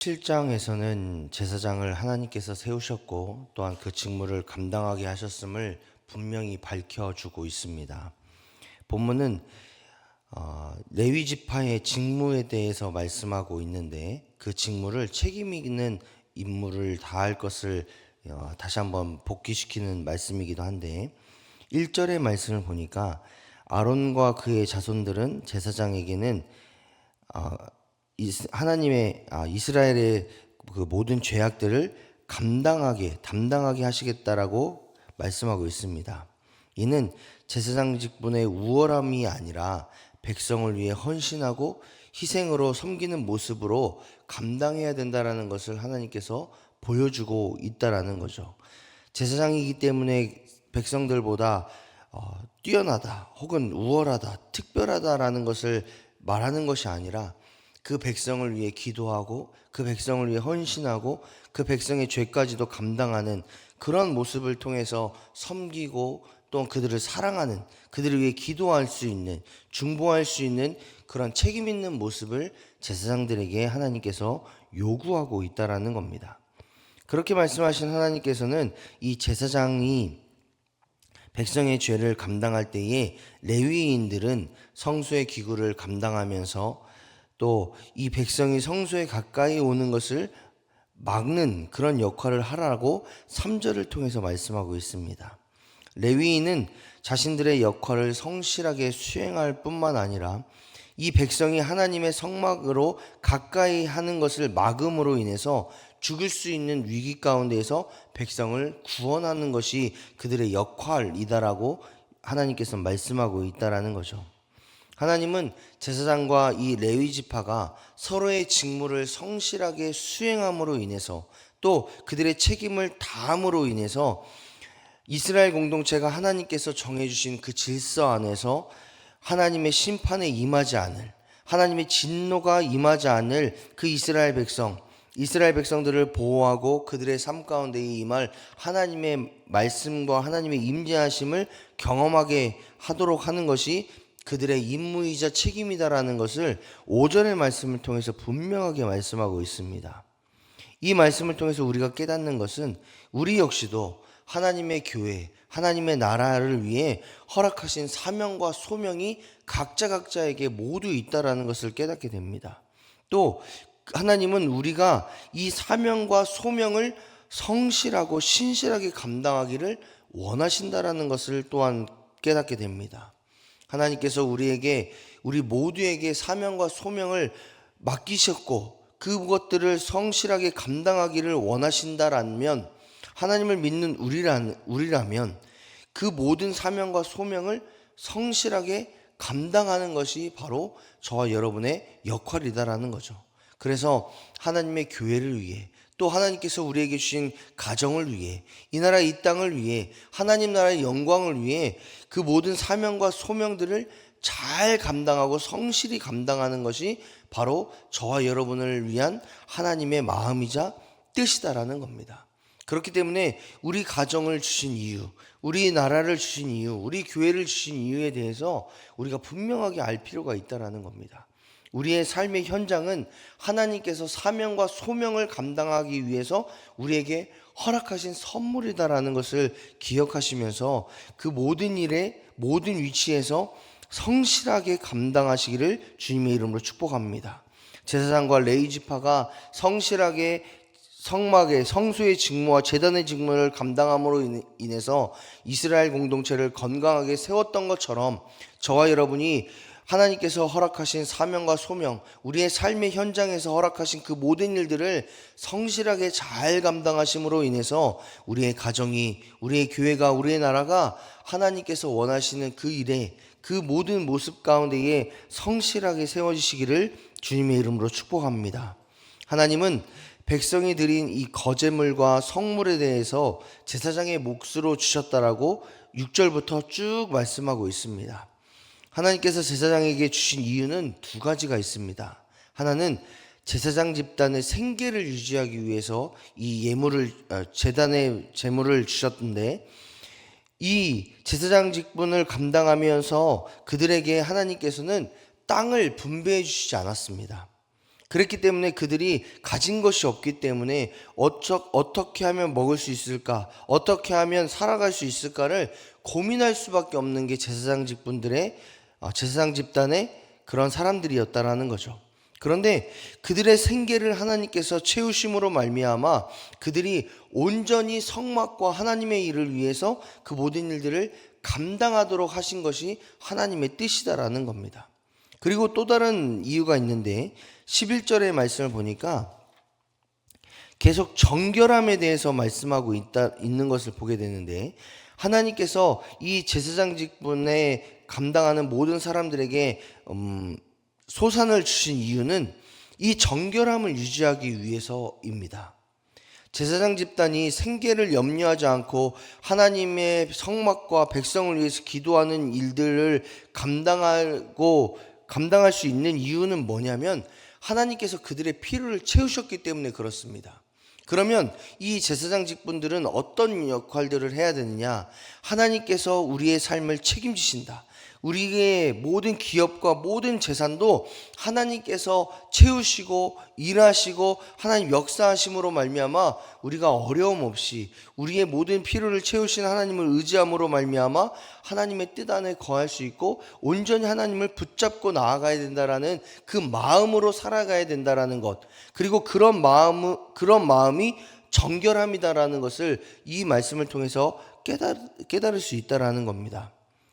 7장에서는 제사장을 하나님께서 세우셨고 또한 그 직무를 감당하게 하셨음을 분명히 밝혀주고 있습니다. 본문은 레위 지파의 직무에 대해서 말씀하고 있는데 그 직무를 책임 있는 임무를 다할 것을 다시 한번 복기시키는 말씀이기도 한데 1절의 말씀을 보니까 아론과 그의 자손들은 제사장에게는 하나님의 이스라엘의 그 모든 죄악들을 담당하게 하시겠다라고 말씀하고 있습니다. 이는 제사장 직분의 우월함이 아니라 백성을 위해 헌신하고 희생으로 섬기는 모습으로 감당해야 된다라는 것을 하나님께서 보여주고 있다라는 거죠. 제사장이기 때문에 백성들보다 뛰어나다 혹은 우월하다, 특별하다라는 것을 말하는 것이 아니라 그 백성을 위해 기도하고 그 백성을 위해 헌신하고 그 백성의 죄까지도 감당하는 그런 모습을 통해서 섬기고 또 그들을 사랑하는, 그들을 위해 기도할 수 있는, 중보할 수 있는 그런 책임 있는 모습을 제사장들에게 하나님께서 요구하고 있다라는 겁니다. 그렇게 말씀하신 하나님께서는 이 제사장이 백성의 죄를 감당할 때에 레위인들은 성소의 기구를 감당하면서 또 이 백성이 성소에 가까이 오는 것을 막는 그런 역할을 하라고 3절을 통해서 말씀하고 있습니다. 레위인은 자신들의 역할을 성실하게 수행할 뿐만 아니라 이 백성이 하나님의 성막으로 가까이 하는 것을 막음으로 인해서 죽을 수 있는 위기 가운데에서 백성을 구원하는 것이 그들의 역할이다라고 하나님께서 말씀하고 있다라는 거죠. 하나님은 제사장과 이 레위 지파가 서로의 직무를 성실하게 수행함으로 인해서 또 그들의 책임을 다함으로 인해서 이스라엘 공동체가 하나님께서 정해주신 그 질서 안에서 하나님의 심판에 임하지 않을, 하나님의 진노가 임하지 않을 그 이스라엘 백성들을 보호하고 그들의 삶 가운데 임할 하나님의 말씀과 하나님의 임재하심을 경험하게 하도록 하는 것이 그들의 임무이자 책임이다라는 것을 5절의 말씀을 통해서 분명하게 말씀하고 있습니다. 이 말씀을 통해서 우리가 깨닫는 것은 우리 역시도 하나님의 교회, 하나님의 나라를 위해 허락하신 사명과 소명이 각자에게 모두 있다라는 것을 깨닫게 됩니다. 또 하나님은 우리가 이 사명과 소명을 성실하고 신실하게 감당하기를 원하신다라는 것을 또한 깨닫게 됩니다. 하나님께서 우리 모두에게 사명과 소명을 맡기셨고 그것들을 성실하게 감당하기를 원하신다라면 하나님을 믿는 우리라면 그 모든 사명과 소명을 성실하게 감당하는 것이 바로 저와 여러분의 역할이다라는 거죠. 그래서 하나님의 교회를 위해 또 하나님께서 우리에게 주신 가정을 위해 이 나라 이 땅을 위해 하나님 나라의 영광을 위해 그 모든 사명과 소명들을 잘 감당하고 성실히 감당하는 것이 바로 저와 여러분을 위한 하나님의 마음이자 뜻이다라는 겁니다. 그렇기 때문에 우리 가정을 주신 이유, 우리 나라를 주신 이유, 우리 교회를 주신 이유에 대해서 우리가 분명하게 알 필요가 있다라는 겁니다. 우리의 삶의 현장은 하나님께서 사명과 소명을 감당하기 위해서 우리에게 허락하신 선물이다라는 것을 기억하시면서 그 모든 일에 모든 위치에서 성실하게 감당하시기를 주님의 이름으로 축복합니다. 제사장과 레위 지파가 성실하게 성막의 성소의 직무와 제단의 직무를 감당함으로 인해서 이스라엘 공동체를 건강하게 세웠던 것처럼 저와 여러분이 하나님께서 허락하신 사명과 소명, 우리의 삶의 현장에서 허락하신 그 모든 일들을 성실하게 잘 감당하심으로 인해서 우리의 가정이, 우리의 교회가, 우리의 나라가 하나님께서 원하시는 그 일에 그 모든 모습 가운데에 성실하게 세워지시기를 주님의 이름으로 축복합니다. 하나님은 백성이 드린 이 거제물과 성물에 대해서 제사장의 몫으로 주셨다라고 6절부터 쭉 말씀하고 있습니다. 하나님께서 제사장에게 주신 이유는 두 가지가 있습니다. 하나는 제사장 집단의 생계를 유지하기 위해서 이 제단의 제물을 주셨는데 이 제사장 직분을 감당하면서 그들에게 하나님께서는 땅을 분배해 주시지 않았습니다. 그랬기 때문에 그들이 가진 것이 없기 때문에 어떻게 하면 먹을 수 있을까? 어떻게 하면 살아갈 수 있을까를 고민할 수밖에 없는 게 제사장 제사장 집단의 그런 사람들이었다라는 거죠. 그런데 그들의 생계를 하나님께서 채우심으로 말미암아 그들이 온전히 성막과 하나님의 일을 위해서 그 모든 일들을 감당하도록 하신 것이 하나님의 뜻이다라는 겁니다. 그리고 또 다른 이유가 있는데 11절의 말씀을 보니까 계속 정결함에 대해서 말씀하고 있는 것을 보게 되는데, 하나님께서 이 제사장 직분에 감당하는 모든 사람들에게 소산을 주신 이유는 이 정결함을 유지하기 위해서입니다. 제사장 집단이 생계를 염려하지 않고 하나님의 성막과 백성을 위해서 기도하는 일들을 감당할 수 있는 이유는 뭐냐면 하나님께서 그들의 필요를 채우셨기 때문에 그렇습니다. 그러면 이 제사장 직분들은 어떤 역할들을 해야 되느냐? 하나님께서 우리의 삶을 책임지신다. 우리의 모든 기업과 모든 재산도 하나님께서 채우시고 일하시고 하나님 역사하심으로 말미암아 우리가 어려움 없이 우리의 모든 필요를 채우신 하나님을 의지함으로 말미암아 하나님의 뜻 안에 거할 수 있고 온전히 하나님을 붙잡고 나아가야 된다라는 그 마음으로 살아가야 된다라는 것, 그리고 그런 마음이 정결함이다라는 것을 이 말씀을 통해서 깨달을 수 있다라는 겁니다.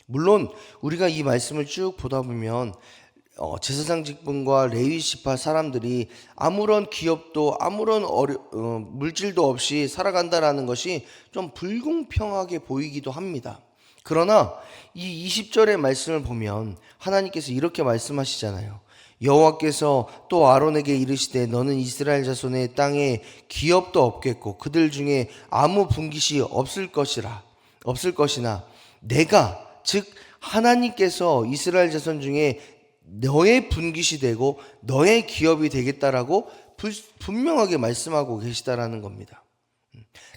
물론 우리가 이 말씀을 쭉 보다 보면 제사장 직분과 레위 지파 사람들이 아무런 기업도 아무런 물질도 없이 살아간다라는 것이 좀 불공평하게 보이기도 합니다. 그러나 이 20절의 말씀을 보면 하나님께서 이렇게 말씀하시잖아요. 여호와께서 또 아론에게 이르시되 너는 이스라엘 자손의 땅에 기업도 없겠고 그들 중에 아무 분깃이 없을 것이나 내가 즉 하나님께서 이스라엘 자손 중에 너의 분깃이 되고 너의 기업이 되겠다라고 분명하게 말씀하고 계시다라는 겁니다.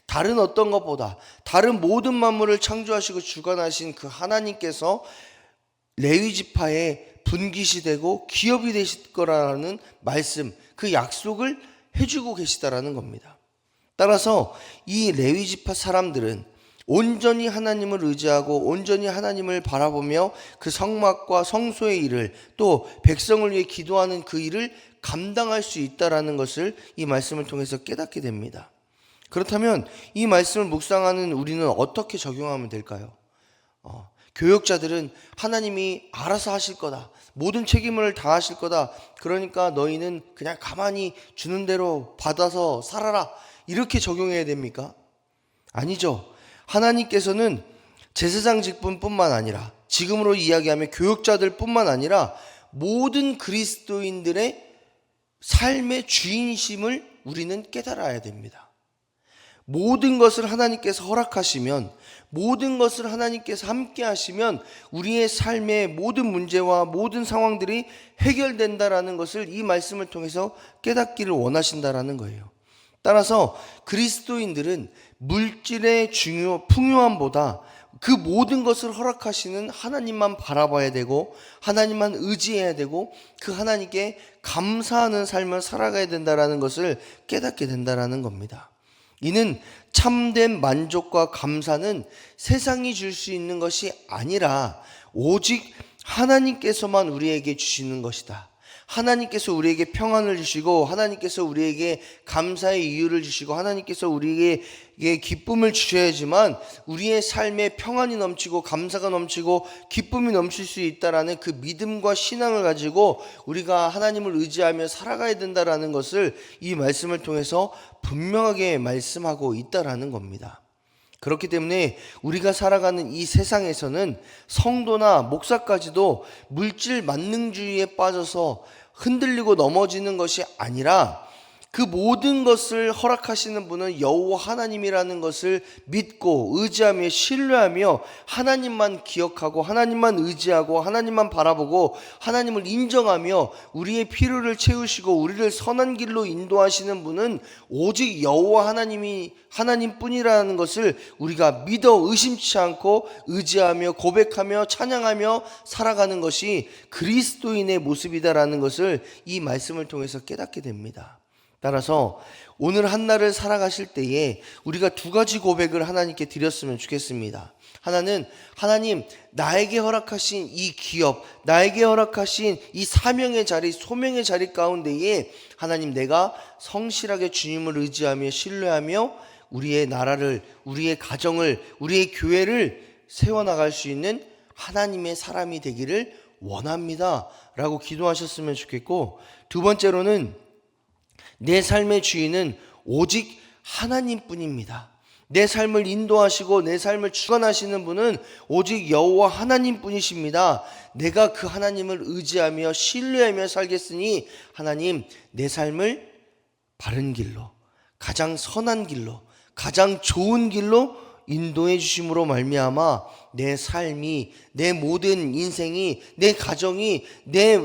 다른 어떤 것보다 다른 모든 만물을 창조하시고 주관하신 그 하나님께서 레위 지파의 분깃이 되고 기업이 되실 거라는 말씀, 그 약속을 해주고 계시다라는 겁니다. 따라서 이 레위 지파 사람들은 온전히 하나님을 의지하고 온전히 하나님을 바라보며 그 성막과 성소의 일을 또 백성을 위해 기도하는 그 일을 감당할 수 있다라는 것을 이 말씀을 통해서 깨닫게 됩니다. 그렇다면 이 말씀을 묵상하는 우리는 어떻게 적용하면 될까요? 교역자들은 하나님이 알아서 하실 거다, 모든 책임을 다 하실 거다, 그러니까 너희는 그냥 가만히 주는 대로 받아서 살아라, 이렇게 적용해야 됩니까? 아니죠. 하나님께서는 제사장 직분뿐만 아니라 지금으로 이야기하면 교역자들 뿐만 아니라 모든 그리스도인들의 삶의 주인심을 우리는 깨달아야 됩니다. 모든 것을 하나님께서 허락하시면, 모든 것을 하나님께서 함께 하시면 우리의 삶의 모든 문제와 모든 상황들이 해결된다라는 것을 이 말씀을 통해서 깨닫기를 원하신다라는 거예요. 따라서 그리스도인들은 물질의 풍요함보다 그 모든 것을 허락하시는 하나님만 바라봐야 되고 하나님만 의지해야 되고 그 하나님께 감사하는 삶을 살아가야 된다라는 것을 깨닫게 된다라는 겁니다. 이는 참된 만족과 감사는 세상이 줄 수 있는 것이 아니라 오직 하나님께서만 우리에게 주시는 것이다. 하나님께서 우리에게 평안을 주시고 하나님께서 우리에게 감사의 이유를 주시고 하나님께서 우리에게 기쁨을 주셔야지만 우리의 삶에 평안이 넘치고 감사가 넘치고 기쁨이 넘칠 수 있다라는 그 믿음과 신앙을 가지고 우리가 하나님을 의지하며 살아가야 된다라는 것을 이 말씀을 통해서 분명하게 말씀하고 있다라는 겁니다. 그렇기 때문에 우리가 살아가는 이 세상에서는 성도나 목사까지도 물질 만능주의에 빠져서 흔들리고 넘어지는 것이 아니라 그 모든 것을 허락하시는 분은 여호와 하나님이라는 것을 믿고 의지하며 신뢰하며 하나님만 기억하고 하나님만 의지하고 하나님만 바라보고 하나님을 인정하며 우리의 필요를 채우시고 우리를 선한 길로 인도하시는 분은 오직 여호와 하나님뿐이라는 것을 우리가 믿어 의심치 않고 의지하며 고백하며 찬양하며 살아가는 것이 그리스도인의 모습이다라는 것을 이 말씀을 통해서 깨닫게 됩니다. 따라서 오늘 한날을 살아가실 때에 우리가 두 가지 고백을 하나님께 드렸으면 좋겠습니다. 하나는 하나님, 나에게 허락하신 이 기업, 나에게 허락하신 이 사명의 자리, 소명의 자리 가운데에 하나님, 내가 성실하게 주님을 의지하며 신뢰하며 우리의 나라를, 우리의 가정을, 우리의 교회를 세워나갈 수 있는 하나님의 사람이 되기를 원합니다 라고 기도하셨으면 좋겠고, 두 번째로는 내 삶의 주인은 오직 하나님뿐입니다. 내 삶을 인도하시고 내 삶을 주관하시는 분은 오직 여호와 하나님뿐이십니다. 내가 그 하나님을 의지하며 신뢰하며 살겠으니 하나님, 내 삶을 바른 길로, 가장 선한 길로, 가장 좋은 길로 인도해 주심으로 말미암아 내 삶이, 내 모든 인생이, 내 가정이, 내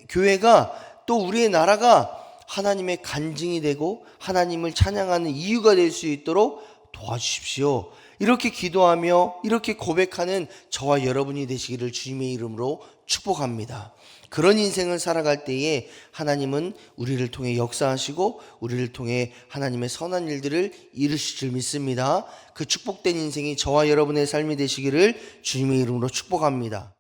교회가 또 우리의 나라가 하나님의 간증이 되고 하나님을 찬양하는 이유가 될 수 있도록 도와주십시오. 이렇게 기도하며 이렇게 고백하는 저와 여러분이 되시기를 주님의 이름으로 축복합니다. 그런 인생을 살아갈 때에 하나님은 우리를 통해 역사하시고 우리를 통해 하나님의 선한 일들을 이루실 줄 믿습니다. 그 축복된 인생이 저와 여러분의 삶이 되시기를 주님의 이름으로 축복합니다.